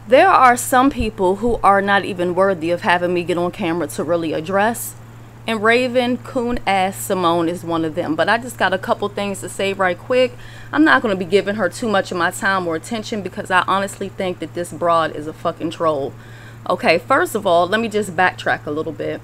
There are some people who are not even worthy of having me get on camera to really address. And Raven coon-ass Simone is one of them. But I just got a couple things to say right quick. I'm not going to be giving her too much of my time or attention because I honestly think that this broad is a fucking troll. Okay, first of all, let me just backtrack a little bit.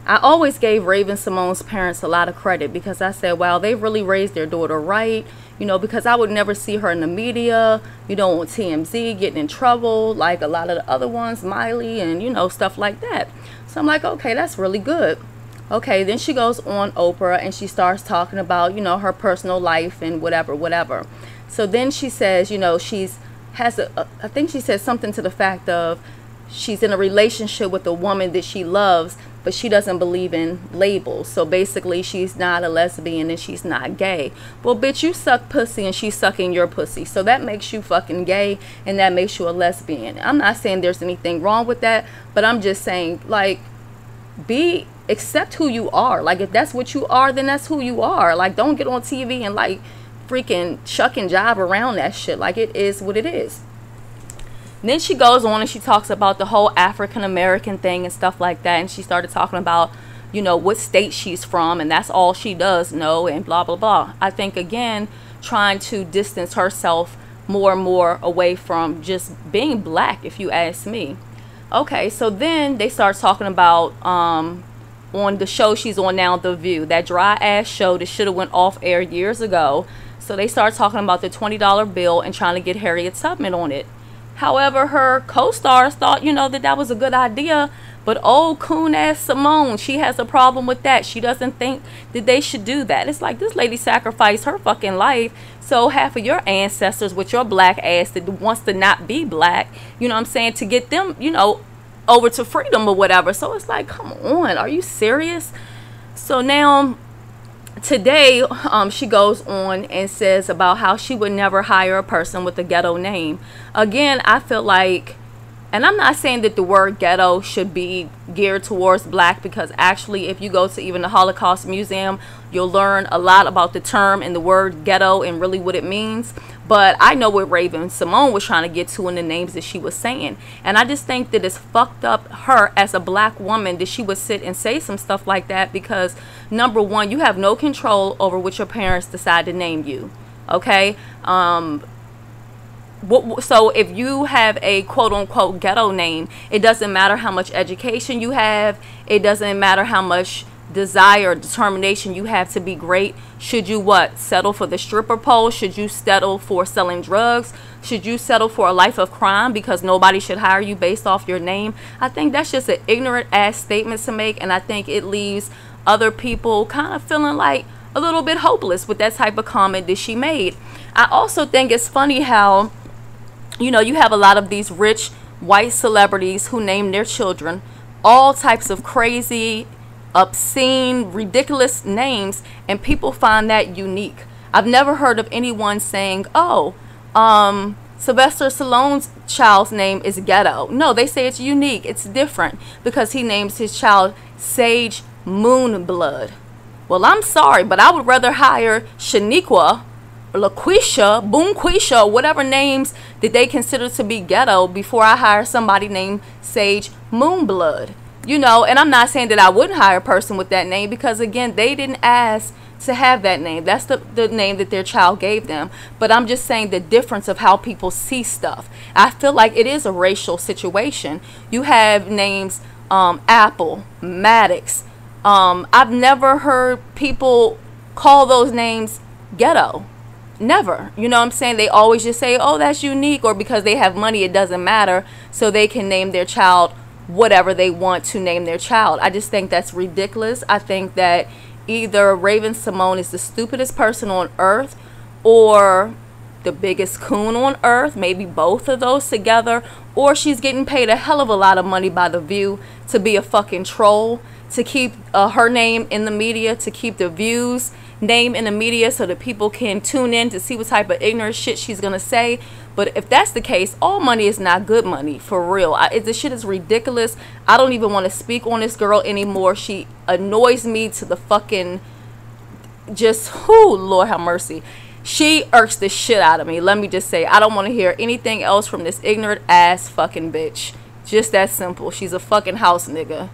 I always gave Raven-Symoné's parents a lot of credit because I said, wow, they really raised their daughter right. You know, because I would never see her in the media, you know, on TMZ getting in trouble like a lot of the other ones, Miley and, you know, stuff like that. So I'm like, okay, that's really good. Okay, then she goes on Oprah and she starts talking about, you know, her personal life and whatever. So then she says, you know, I think she said something to the fact of she's in a relationship with a woman that she loves, but she doesn't believe in labels. So basically she's not a lesbian and she's not gay. Well, bitch, you suck pussy and she's sucking your pussy. So that makes you fucking gay and that makes you a lesbian. I'm not saying there's anything wrong with that, but I'm just saying, like, accept who you are. Like, if that's what you are, then that's who you are. Like, don't get on TV and like freaking shuck and jive around that shit. Like, it is what it is. And then she goes on and she talks about the whole African American thing and stuff like that, and she started talking about, you know, what state she's from, and that's all she does know, and blah blah blah. I think, again, trying to distance herself more and more away from just being black, if you ask me. Okay, so then they start talking about on the show she's on now, The View, that dry ass show that should have went off air years ago. So they start talking about the $20 bill and trying to get Harriet Tubman on it. However, her co-stars thought, you know, that was a good idea, but old coon-ass Simone, she has a problem with that. She doesn't think that they should do that. It's like, this lady sacrificed her fucking life, so half of your ancestors with your black ass that wants to not be black, you know what I'm saying, to get them, you know, over to freedom or whatever. So it's like, come on, are you serious? So now today she goes on and says about how she would never hire a person with a ghetto name. Again, I feel like, and I'm not saying that the word ghetto should be geared towards black, because actually if you go to even the Holocaust Museum, you'll learn a lot about the term and the word ghetto and really what it means. But I know what Raven-Symoné was trying to get to in the names that she was saying. And I just think that it's fucked up her as a black woman that she would sit and say some stuff like that, because number one, you have no control over what your parents decide to name you. Okay? So if you have a quote-unquote ghetto name, it doesn't matter how much education you have. It doesn't matter how much desire or determination you have to be great. Should you settle for the stripper pole? Should you settle for selling drugs? Should you settle for a life of crime because nobody should hire you based off your name? I think that's just an ignorant ass statement to make, and I think it leaves other people kind of feeling like a little bit hopeless with that type of comment that she made. I also think it's funny how, you know, you have a lot of these rich white celebrities who name their children all types of crazy, obscene, ridiculous names, and people find that unique. I've never heard of anyone saying, oh, Sylvester Stallone's child's name is Ghetto. No, they say it's unique, it's different, because he names his child Sage Moonblood. Well, I'm sorry, but I would rather hire Shaniqua, LaQuisha, Boonquisha, whatever names that they consider to be ghetto, before I hire somebody named Sage Moonblood. You know, and I'm not saying that I wouldn't hire a person with that name, because again, they didn't ask to have that name. That's the name that their child gave them. But I'm just saying the difference of how people see stuff. I feel like it is a racial situation. You have names Apple, Maddox. I've never heard people call those names ghetto. Never. You know what I'm saying? They always just say, oh, that's unique, or because they have money, it doesn't matter, so they can name their child whatever they want to name their child. I just think that's ridiculous. I think that either Raven-Symoné is the stupidest person on earth or the biggest coon on earth, maybe both of those together, or she's getting paid a hell of a lot of money by The View to be a fucking troll, to keep her name in the media, to keep The View's name in the media so that people can tune in to see what type of ignorant shit she's gonna say. But if that's the case, all money is not good money, for real. This shit is ridiculous. I don't even want to speak on this girl anymore. She annoys me to the fucking, just, whoo, Lord have mercy. She irks the shit out of me. Let me just say, I don't want to hear anything else from this ignorant ass fucking bitch. Just that simple. She's a fucking house nigga.